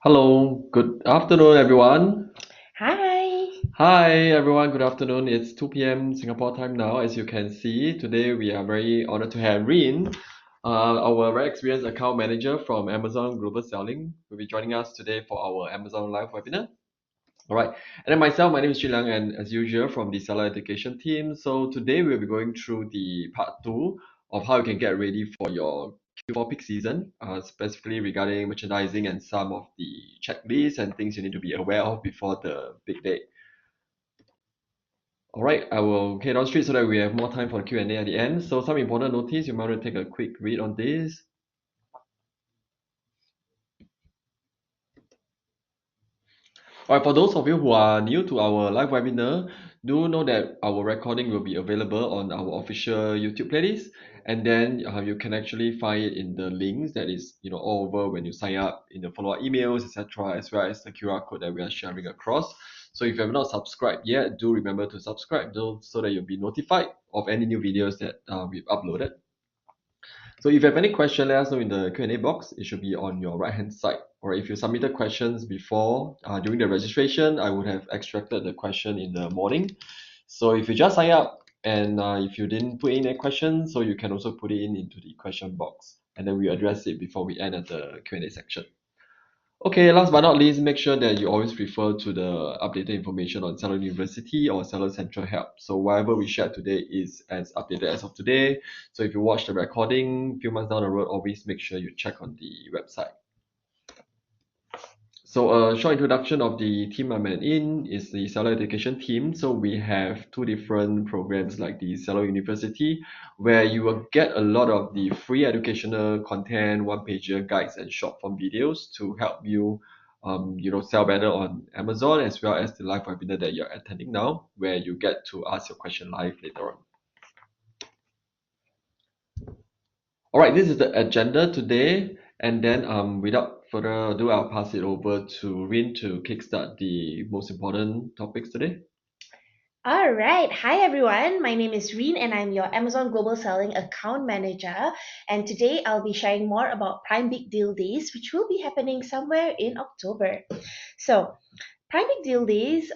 Hello, good afternoon, everyone. Hi. Hi, everyone. Good afternoon. It's 2 p.m. Singapore time now. As you can see, today we are very honored to have Rin, our very experienced account manager from Amazon Global Selling, will be joining us today for our Amazon Live webinar. All right. And then myself, my name is Chilang, and as usual, from the seller education team. So today we'll be going through the part two of how you can get ready for your Q4 peak season, specifically regarding merchandising and some of the checklists and things you need to be aware of before the big day. All right, I will head on straight so that we have more time for the Q&A at the end. So some important notice, you might want to take a quick read on this. All right, for those of you who are new to our live webinar, do know that our recording will be available on our official YouTube playlist, and then you can actually find it in the links that is, all over when you sign up in the follow-up emails, etc., as well as the QR code that we are sharing across. So if you have not subscribed yet, do remember to subscribe though, so that you'll be notified of any new videos that we've uploaded. So if you have any question, let us know in the Q&A box. It should be on your right-hand side. Or if you submitted questions before, during the registration, I would have extracted the question in the morning. So if you just sign up and if you didn't put in a question, so you can also put it in into the question box. And then we address it before we end at the Q&A section. Okay, last but not least, make sure that you always refer to the updated information on Seller University or Seller Central Help. So whatever we shared today is as updated as of today. So if you watch the recording a few months down the road, always make sure you check on the website. So a short introduction of the team I'm in is the seller education team. So we have two different programs like the Seller University, where you will get a lot of the free educational content, one-pager guides and short form videos to help you, sell better on Amazon, as well as the live webinar that you're attending now, where you get to ask your question live later on. All right, this is the agenda today. And then without further ado, I'll pass it over to Rin to kickstart the most important topics today. All right. Hi, everyone. My name is Reen, and I'm your Amazon Global Selling Account Manager. And today I'll be sharing more about Prime Big Deal Days, which will be happening somewhere in October. So, Prime Big Deal Days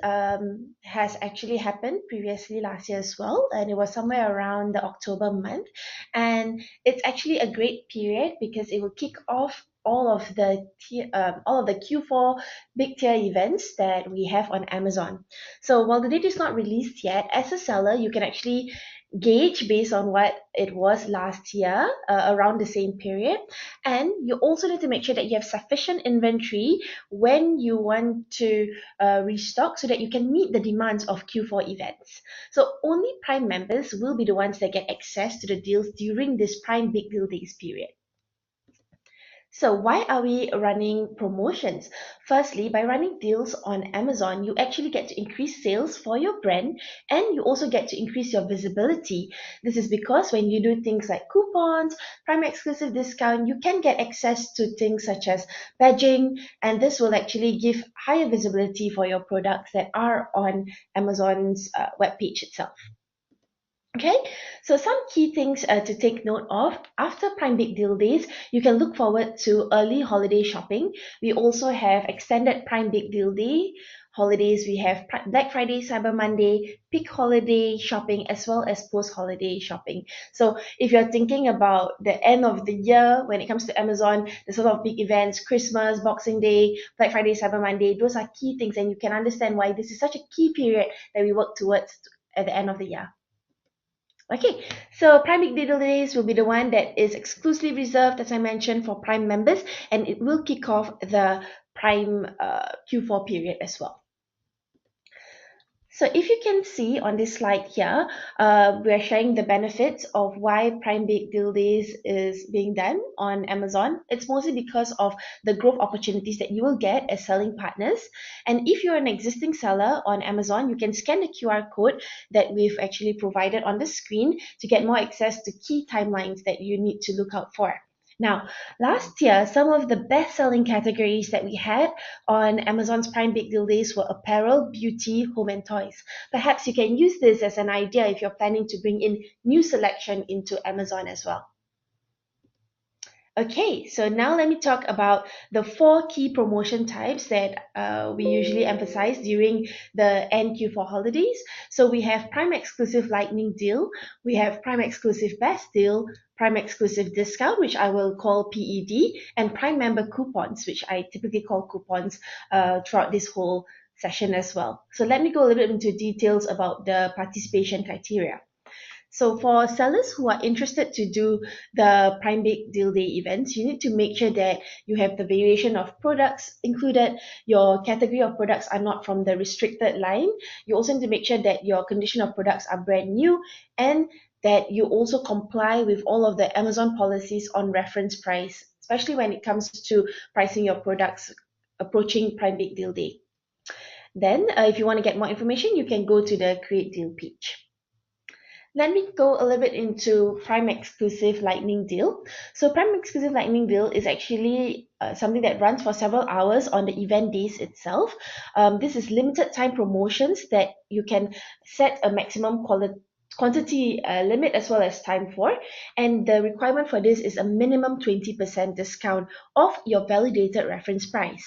has actually happened previously last year as well, and it was somewhere around the October month. And it's actually a great period because it will kick off all of the Q4 big tier events that we have on Amazon. So while the date is not released yet, as a seller, you can actually gauge based on what it was last year around the same period, and you also need to make sure that you have sufficient inventory when you want to restock so that you can meet the demands of Q4 events. So only Prime members will be the ones that get access to the deals during this Prime Big Deal Days period. So why are we running promotions? Firstly, by running deals on Amazon, you actually get to increase sales for your brand, and you also get to increase your visibility. This is because when you do things like coupons, Prime exclusive discount, you can get access to things such as badging, and this will actually give higher visibility for your products that are on Amazon's webpage itself. Okay, so some key things to take note of. After Prime Big Deal Days, you can look forward to early holiday shopping. We also have extended Prime Big Deal Day holidays. We have Black Friday, Cyber Monday, peak holiday shopping, as well as post holiday shopping. So if you're thinking about the end of the year when it comes to Amazon, there's a lot of big events, Christmas, Boxing Day, Black Friday, Cyber Monday. Those are key things, and you can understand why this is such a key period that we work towards at the end of the year. Okay, so Prime Big Deal Days will be the one that is exclusively reserved, as I mentioned, for Prime members, and it will kick off the Prime Q4 period as well. So if you can see on this slide here, we're showing the benefits of why Prime Big Deal Days is being done on Amazon. It's mostly because of the growth opportunities that you will get as selling partners. And if you're an existing seller on Amazon, you can scan the QR code that we've actually provided on the screen to get more access to key timelines that you need to look out for. Now, last year, some of the best selling categories that we had on Amazon's Prime Big Deal Days were apparel, beauty, home, and toys. Perhaps you can use this as an idea if you're planning to bring in new selection into Amazon as well. Okay, so now let me talk about the four key promotion types that we usually emphasize during the NQ4 holidays. So we have Prime Exclusive Lightning Deal, we have Prime Exclusive Best Deal, Prime Exclusive Discount, which I will call PED, and Prime Member Coupons, which I typically call coupons throughout this whole session as well. So let me go a little bit into details about the participation criteria. So for sellers who are interested to do the Prime Big Deal Day events, you need to make sure that you have the variation of products included. Your category of products are not from the restricted line. You also need to make sure that your condition of products are brand new and that you also comply with all of the Amazon policies on reference price, especially when it comes to pricing your products approaching Prime Big Deal Day. Then, if you want to get more information, you can go to the Create Deal page. Let me go a little bit into Prime Exclusive Lightning Deal. So, Prime Exclusive Lightning Deal is actually something that runs for several hours on the event days itself. This is limited time promotions that you can set a maximum quantity limit as well as time for. And the requirement for this is a minimum 20% discount off your validated reference price.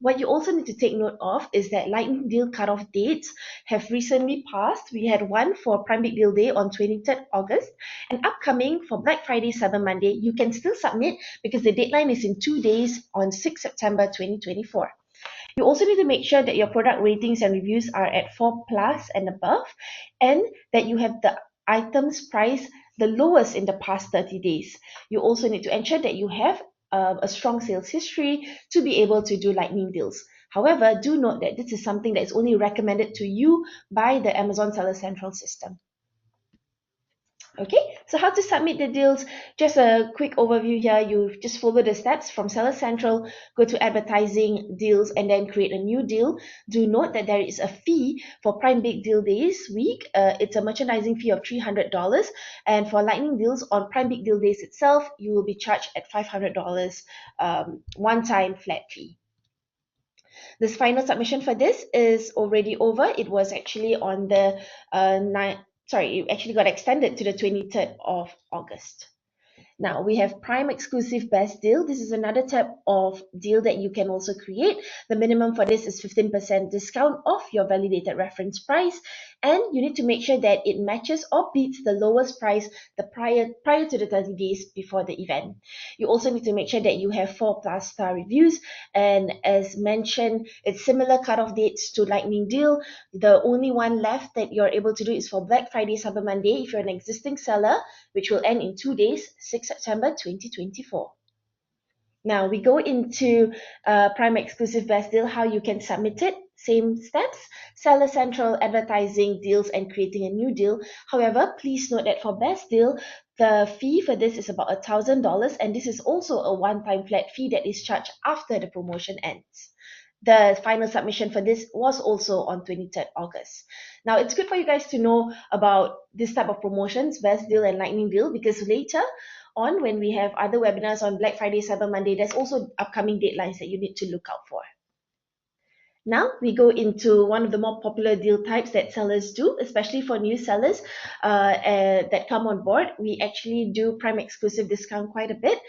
What you also need to take note of is that Lightning Deal cutoff dates have recently passed. We had one for Prime Big Deal Day on 23rd August, and upcoming for Black Friday, Cyber Monday. You can still submit because the deadline is in 2 days on 6 September 2024. You also need to make sure that your product ratings and reviews are at 4 plus and above, and that you have the items price the lowest in the past 30 days. You also need to ensure that you have a strong sales history to be able to do lightning deals. However, do note that this is something that is only recommended to you by the Amazon Seller Central system. Okay, so how to submit the deals? Just a quick overview here. You just follow the steps from Seller Central, go to advertising deals, and then create a new deal. Do note that there is a fee for Prime Big Deal Days week. It's a merchandising fee of $300, and for Lightning deals on Prime Big Deal Days itself, you will be charged at $500 one-time flat fee. This final submission for this is already over. It was actually on the 9th, sorry, it actually got extended to the 23rd of August. Now we have Prime Exclusive Best Deal. This is another type of deal that you can also create. The minimum for this is 15% discount off your validated reference price, and you need to make sure that it matches or beats the lowest price the prior to the 30 days before the event. You also need to make sure that you have 4 plus star reviews, and as mentioned, it's similar cutoff dates to Lightning Deal. The only one left that you're able to do is for Black Friday, Cyber Monday if you're an existing seller, which will end in 2 days, 6 September 2024. Now we go into Prime Exclusive Best Deal, how you can submit it. Same steps, Seller Central, advertising, deals, and creating a new deal. However, please note that for Best Deal, the fee for this is about $1,000, and this is also a one-time flat fee that is charged after the promotion ends. The final submission for this was also on 23rd August. Now, it's good for you guys to know about this type of promotions, Best Deal and Lightning Deal, because later on, when we have other webinars on Black Friday, Cyber Monday, there's also upcoming deadlines that you need to look out for. Now we go into one of the more popular deal types that sellers do, especially for new sellers that come on board. We actually do Prime Exclusive discount quite a bit.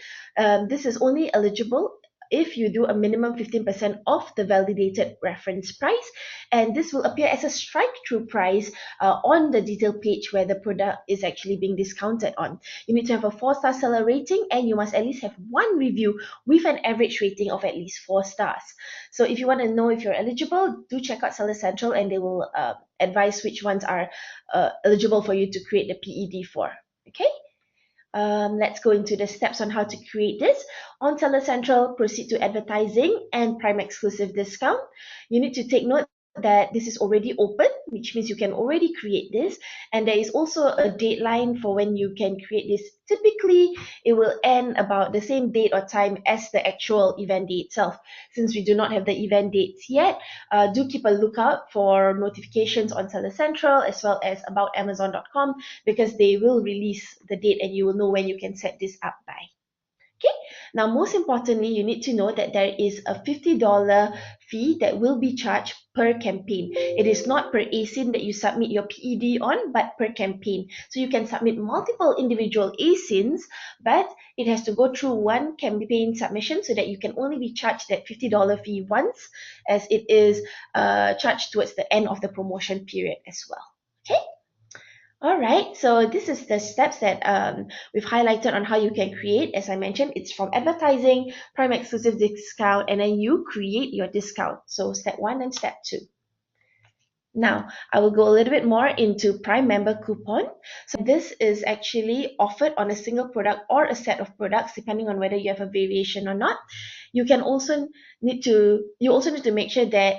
This is only eligible if you do a minimum 15% off the validated reference price, and this will appear as a strike-through price on the detail page where the product is actually being discounted on. You need to have a 4-star seller rating, and you must at least have one review with an average rating of at least 4 stars. So if you want to know if you're eligible, do check out Seller Central, and they will advise which ones are eligible for you to create the PED for. Okay? Let's go into the steps on how to create this. On Seller Central, proceed to advertising and Prime Exclusive discount. You need to take note that this is already open, which means you can already create this, and there is also a deadline for when you can create this. Typically it will end about the same date or time as the actual event day itself. Since we do not have the event dates yet, do keep a lookout for notifications on Seller Central as well as about Amazon.com, because they will release the date and you will know when you can set this up by. Okay, Now, most importantly, you need to know that there is a $50 fee that will be charged per campaign. It is not per ASIN that you submit your PED on, but per campaign. So you can submit multiple individual ASINs, but it has to go through one campaign submission so that you can only be charged that $50 fee once, as it is charged towards the end of the promotion period as well. Okay. All right, so this is the steps that we've highlighted on how you can create. As I mentioned, it's from advertising, prime exclusive discount, and then you create your discount. So step one and step two. Now, I will go a little bit more into Prime Member Coupon. So this is actually offered on a single product or a set of products, depending on whether you have a variation or not. You also need to make sure that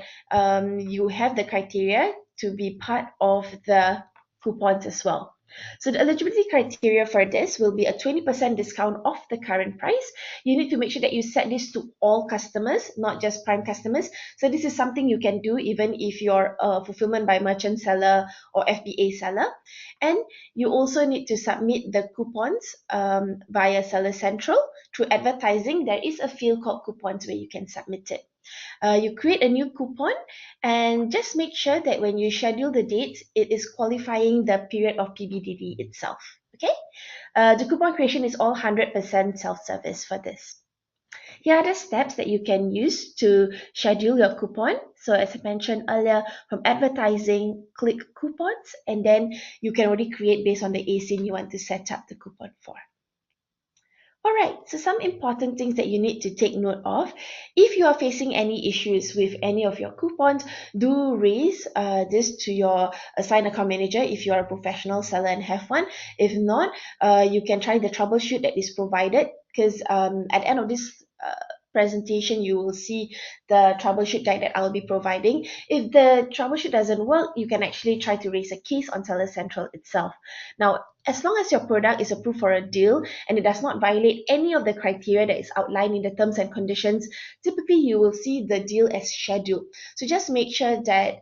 you have the criteria to be part of the coupons as well. So the eligibility criteria for this will be a 20% discount off the current price. You need to make sure that you set this to all customers, not just Prime customers. So this is something you can do even if you're a fulfillment by merchant seller or FBA seller. And you also need to submit the coupons via Seller Central through advertising. There is a field called coupons where you can submit it. You create a new coupon and just make sure that when you schedule the dates, it is qualifying the period of PBDD itself. Okay? The coupon creation is all 100% self-service for this. Here are the steps that you can use to schedule your coupon. So as I mentioned earlier, from advertising, click coupons, and then you can already create based on the ASIN you want to set up the coupon for. All right, so some important things that you need to take note of. If you are facing any issues with any of your coupons, do raise this to your assigned account manager if you are a professional seller and have one. If not, you can try the troubleshoot that is provided, because at the end of this presentation, you will see the troubleshoot guide that I'll be providing. If the troubleshoot doesn't work, you can actually try to raise a case on Seller Central itself. Now, as long as your product is approved for a deal and it does not violate any of the criteria that is outlined in the terms and conditions, typically you will see the deal as scheduled. So just make sure that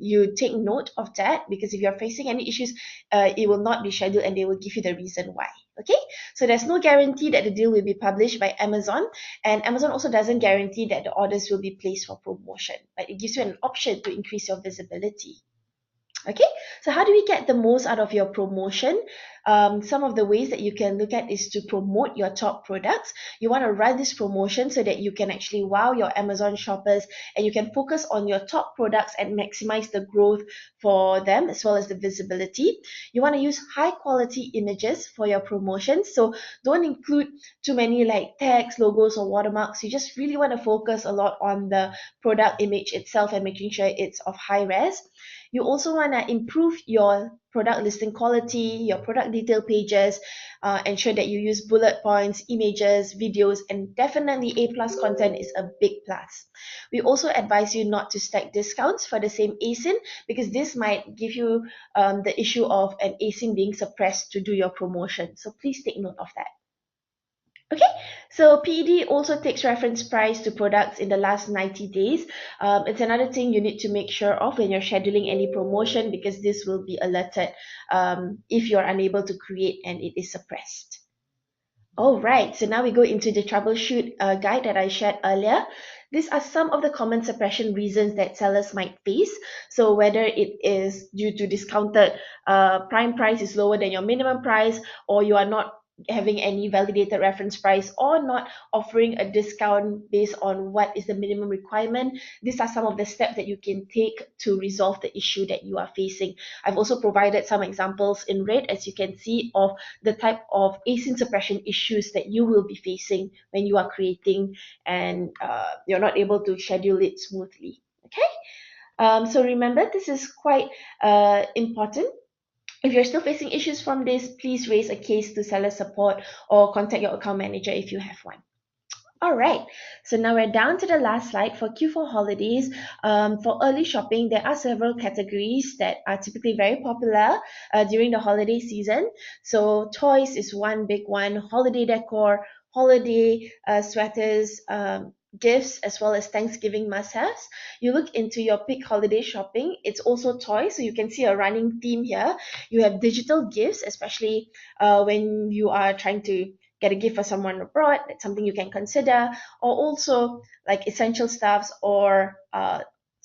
you take note of that, because if you're facing any issues, it will not be scheduled and they will give you the reason why. Okay, so there's no guarantee that the deal will be published by Amazon, and Amazon also doesn't guarantee that the orders will be placed for promotion, but it gives you an option to increase your visibility. Okay, so how do we get the most out of your promotion? Some of the ways that you can look at is to promote your top products. You want to run this promotion so that you can actually wow your Amazon shoppers and you can focus on your top products and maximize the growth for them as well as the visibility. You want to use high quality images for your promotions. So don't include too many like tags, logos, or watermarks. You just really want to focus a lot on the product image itself and making sure it's of high res. You also want to improve your product listing quality, your product detail pages, ensure that you use bullet points, images, videos, and definitely A plus content is a big plus. We also advise you not to stack discounts for the same ASIN, because this might give you the issue of an ASIN being suppressed to do your promotion. So please take note of that. Okay, so PED also takes reference price to products in the last 90 days. It's another thing you need to make sure of when you're scheduling any promotion, because this will be alerted if you're unable to create and it is suppressed. All right, so now we go into the troubleshoot guide that I shared earlier. These are some of the common suppression reasons that sellers might face. So whether it is due to discounted prime price is lower than your minimum price, or you are not having any validated reference price, or not offering a discount based on what is the minimum requirement. These are some of the steps that you can take to resolve the issue that you are facing. I've also provided some examples in red, as you can see, of the type of async suppression issues that you will be facing when you are creating and you're not able to schedule it smoothly. Okay, so remember, this is quite important. If you're still facing issues from this, please raise a case to seller support or contact your account manager if you have one. All right, so now we're down to the last slide for Q4 holidays. For early shopping, there are several categories that are typically very popular during the holiday season. So toys is one big one, holiday decor, holiday sweaters, gifts, as well as Thanksgiving must-haves. You look into your peak holiday shopping, it's also toys. So you can see a running theme here. You have digital gifts, especially when you are trying to get a gift for someone abroad, that's something you can consider, or also like essential stuffs or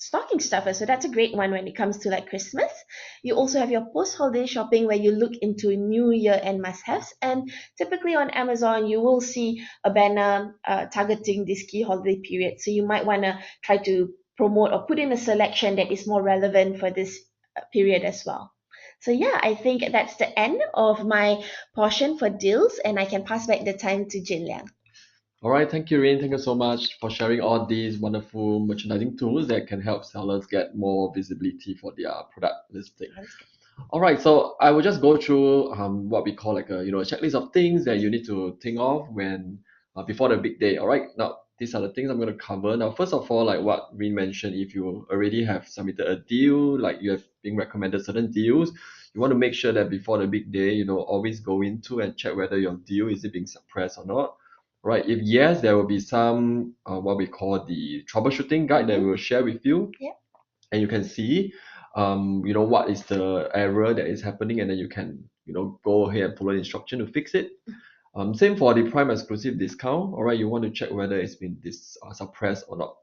stocking stuffers. So that's a great one when it comes to like Christmas. You also have your post-holiday shopping where you look into New Year and must-haves. And typically on Amazon, you will see a banner targeting this key holiday period. So you might want to try to promote or put in a selection that is more relevant for this period as well. So yeah, I think that's the end of my portion for deals, and I can pass back the time to Jin Liang. All right, thank you, Rin. Thank you so much for sharing all these wonderful merchandising tools that can help sellers get more visibility for their product listing. All right, so I will just go through what we call like a checklist of things that you need to think of when before the big day. All right, now these are the things I'm going to cover. Now, first of all, like what Rin mentioned, if you already have submitted a deal, like you have been recommended certain deals, you want to make sure that before the big day, always go into and check whether your deal is it being suppressed or not. Right? If yes, there will be some what we call the troubleshooting guide that we will share with you, Yeah. and you can see what is the error that is happening, and then you can go ahead and follow the instruction to fix it. Same for the prime exclusive discount. All right, you want to check whether it's been suppressed or not.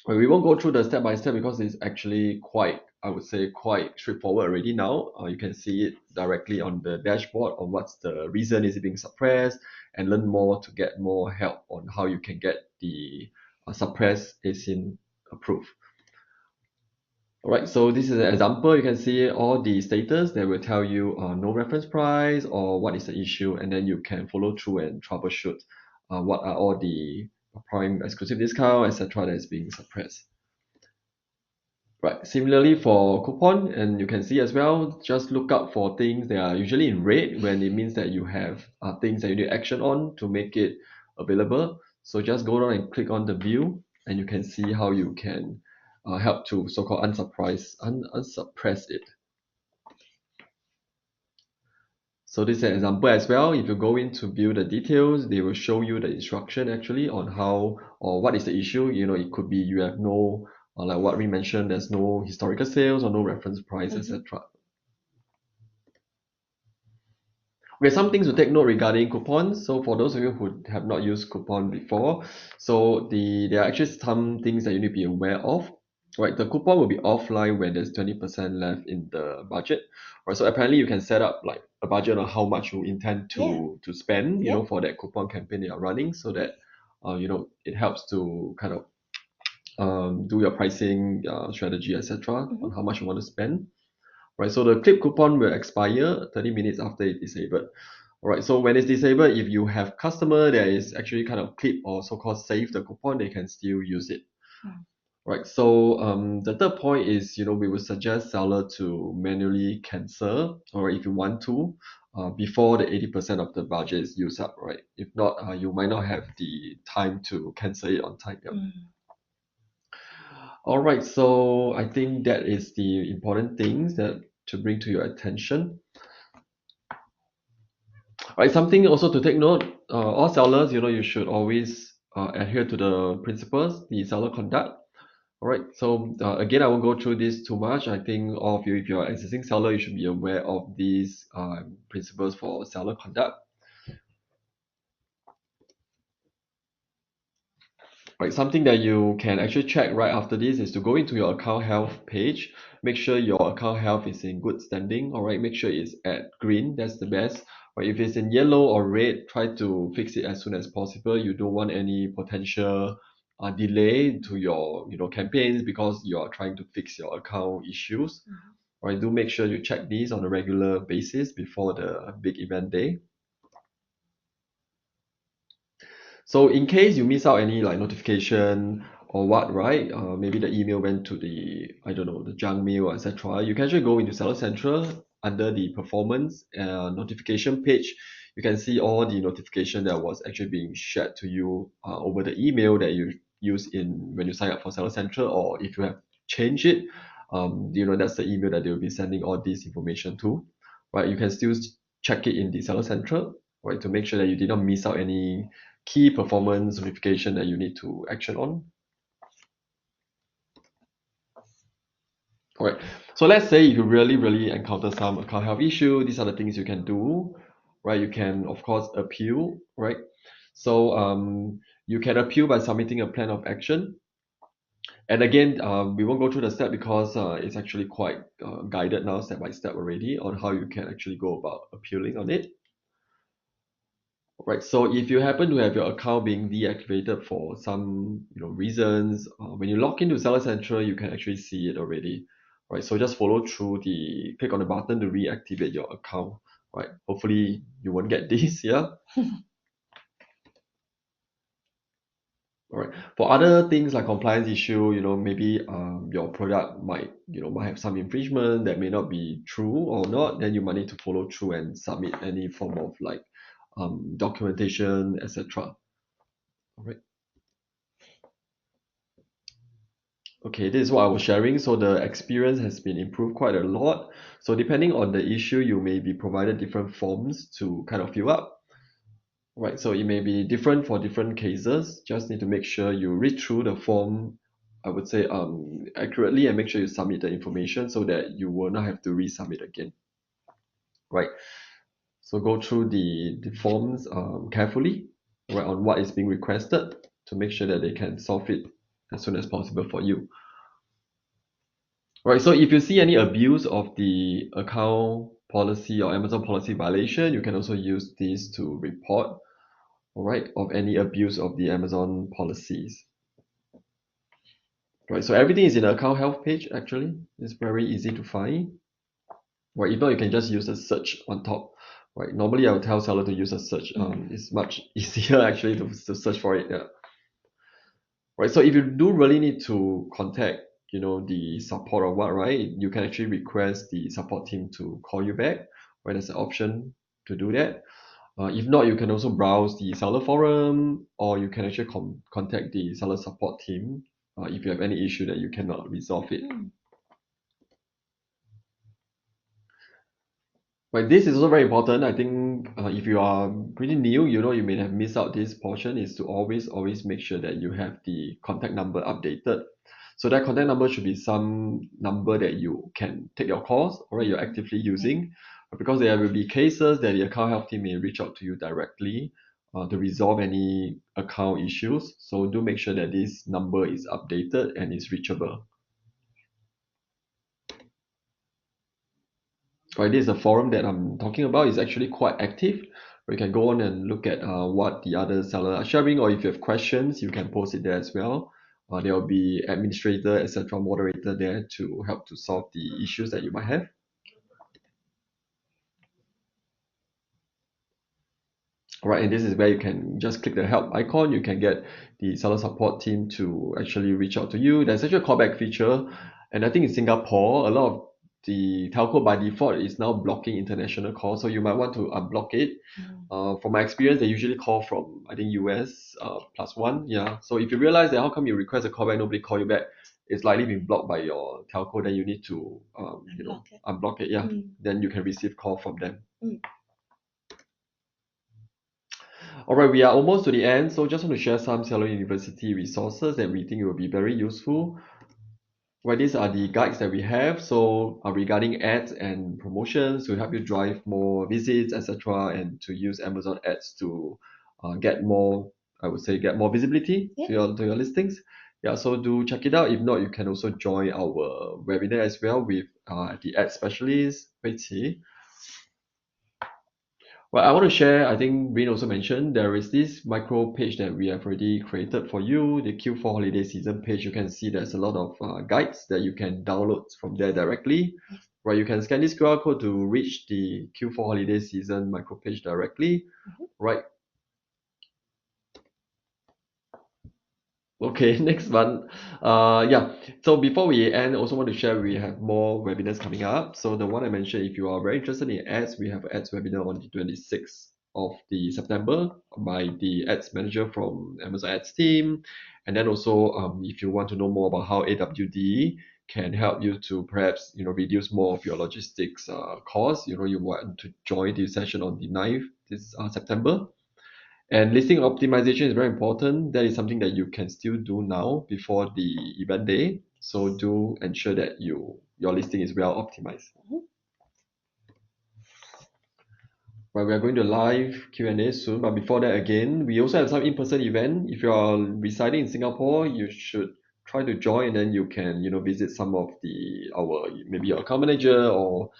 Well, we won't go through the step by step because it's actually quite, I would say, quite straightforward already now. You can see it directly on the dashboard on what's the reason is it being suppressed, and learn more to get more help on how you can get the suppressed ASIN approved. All right, so this is an example. You can see all the status that will tell you no reference price or what is the issue, and then you can follow through and troubleshoot what are all the prime exclusive discount, etc. that is being suppressed. Right. Similarly for coupon, and you can see as well, just look out for things that are usually in red when it means that you have things that you need action on to make it available. So just go down and click on the view, and you can see how you can help to so-called unsuppress it. So this is an example as well. If you go in to view the details, they will show you the instruction actually on how or what is the issue. It could be you have no, like what we mentioned, there's no historical sales or no reference price, etc. Okay, some things to take note regarding coupons. So for those of you who have not used coupon before, so there are actually some things that you need to be aware of. Right, the coupon will be offline when there's 20% left in the budget. Right, so apparently you can set up like a budget on how much you intend to spend, Yeah. for that coupon campaign that you're running, so that it helps to kind of do your pricing strategy, etc. on how much you want to spend. Right, so the clip coupon will expire 30 minutes after it's disabled. All right, so when it's disabled, if you have customer that is actually kind of clip or so-called save the coupon, they can still use it. Right, so the third point is, we would suggest seller to manually cancel, or if you want to, before the 80% of the budget is used up, right? If not, you might not have the time to cancel it on time. Yep. All right, so I think that is the important things that to bring to your attention. Right, something also to take note, all sellers, you should always adhere to the principles, the seller conduct. All right, so again, I won't go through this too much. I think all of you, if you're an existing seller, you should be aware of these principles for seller conduct. Right, something that you can actually check right after this is to go into your account health page. Make sure your account health is in good standing. All right, make sure it's at green. That's the best. Right, if it's in yellow or red, try to fix it as soon as possible. You don't want any potential delay to your campaigns because you are trying to fix your account issues. Right, do make sure you check these on a regular basis before the big event day. So in case you miss out any like notification or what, right? Maybe the email went to the, I don't know, the junk mail, etc. You can actually go into Seller Central under the performance notification page. You can see all the notification that was actually being shared to you over the email that you use in when you sign up for Seller Central, or if you have changed it, that's the email that they will be sending all this information to, right? You can still check it in the Seller Central, right, to make sure that you did not miss out any key performance notification that you need to action on. All right. So let's say if you really encounter some account health issue, these are the things you can do. right? You can of course appeal, right? So you can appeal by submitting a plan of action. And again, we won't go through the step because it's actually quite guided now step by step already on how you can actually go about appealing on it. Right. So if you happen to have your account being deactivated for some reasons, when you log into Seller Central, you can actually see it already. Right. So just follow through click on the button to reactivate your account. Right. Hopefully you won't get this. Yeah. All right. For other things like compliance issue, maybe your product might have some infringement that may not be true or not, then you might need to follow through and submit any form of like documentation, etc. All right. Okay, this is what I was sharing. So the experience has been improved quite a lot. So depending on the issue, you may be provided different forms to kind of fill up. Right, so it may be different for different cases. Just need to make sure you read through the form, I would say, accurately, and make sure you submit the information so that you will not have to resubmit again. Right. So go through the forms carefully, right, on what is being requested to make sure that they can solve it as soon as possible for you. Right, so if you see any abuse of the account policy or Amazon policy violation, you can also use this to report, all right, of any abuse of the Amazon policies. Right, so everything is in the account health page actually. It's very easy to find. Right, if not, you can just use a search on top. Right, normally I would tell seller to use a search. It's much easier actually to search for it. Yeah. Right, so if you do really need to contact the support or what, right, you can actually request the support team to call you back, right? There's an option to do that. If not, you can also browse the seller forum, or you can actually contact the seller support team if you have any issue that you cannot resolve it. Right, this is also very important. I think if you are pretty new, you may have missed out this portion, is to always make sure that you have the contact number updated. So that contact number should be some number that you can take your calls or you're actively using, because there will be cases that the account help team may reach out to you directly to resolve any account issues. So do make sure that this number is updated and is reachable. Right, this is a forum that I'm talking about. Is actually quite active. You can go on and look at what the other sellers are sharing, or if you have questions, you can post it there as well. There will be administrator, etc., moderator there to help to solve the issues that you might have. All right, and this is where you can just click the help icon. You can get the seller support team to actually reach out to you. There's actually a callback feature, and I think in Singapore, a lot of the telco by default is now blocking international calls, so you might want to unblock it. From my experience, they usually call from I think US +1. Yeah. So if you realize that how come you request a callback, nobody call you back, it's likely been blocked by your telco. Then you need to unblock it. Yeah. Then you can receive call from them. All right, we are almost to the end, so just want to share some Seller University resources that we think will be very useful. Well, these are the guides that we have. So regarding ads and promotions to help you drive more visits, etc., and to use Amazon ads to get more, I would say, get more visibility to your listings. Yeah, so do check it out. If not, you can also join our webinar as well with the ad specialist, Hui Qi. Well, I want to share, I think Rin also mentioned, there is this micro page that we have already created for you, the Q4 holiday season page. You can see there's a lot of guides that you can download from there directly. Right, you can scan this QR code to reach the Q4 holiday season micro page directly. Right. Okay, next one. Yeah. So before we end, I also want to share we have more webinars coming up. So the one I mentioned, if you are very interested in ads, we have ads webinar on the 26th of the September by the ads manager from Amazon Ads team. And then also, if you want to know more about how AWD can help you to perhaps reduce more of your logistics costs, you want to join the session on the 9th this September. And listing optimization is very important. That is something that you can still do now before the event day. So do ensure that your listing is well optimized. Right, we are going to live Q&A soon, but before that, again, we also have some in-person event. If you are residing in Singapore, you should try to join, and then you can, visit some of our maybe your account manager, or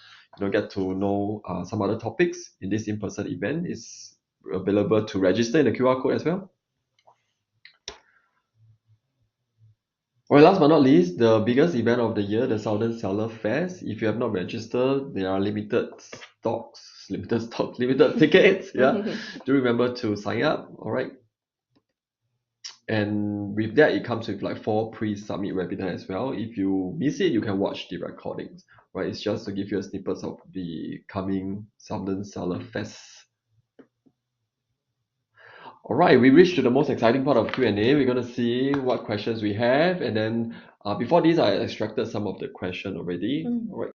get to know some other topics in this in-person event. Is available to register in the QR code as well. Well, last but not least, the biggest event of the year, the Southern Seller Fest. If you have not registered, there are limited tickets. Yeah, do remember to sign up. All right. And with that, it comes with like 4 pre-summit webinar as well. If you miss it, you can watch the recordings. Right, it's just to give you a snippet of the coming Southern Seller Fest. All right, we reached to the most exciting part of Q&A. We're going to see what questions we have. And then before this, I extracted some of the question already. All right.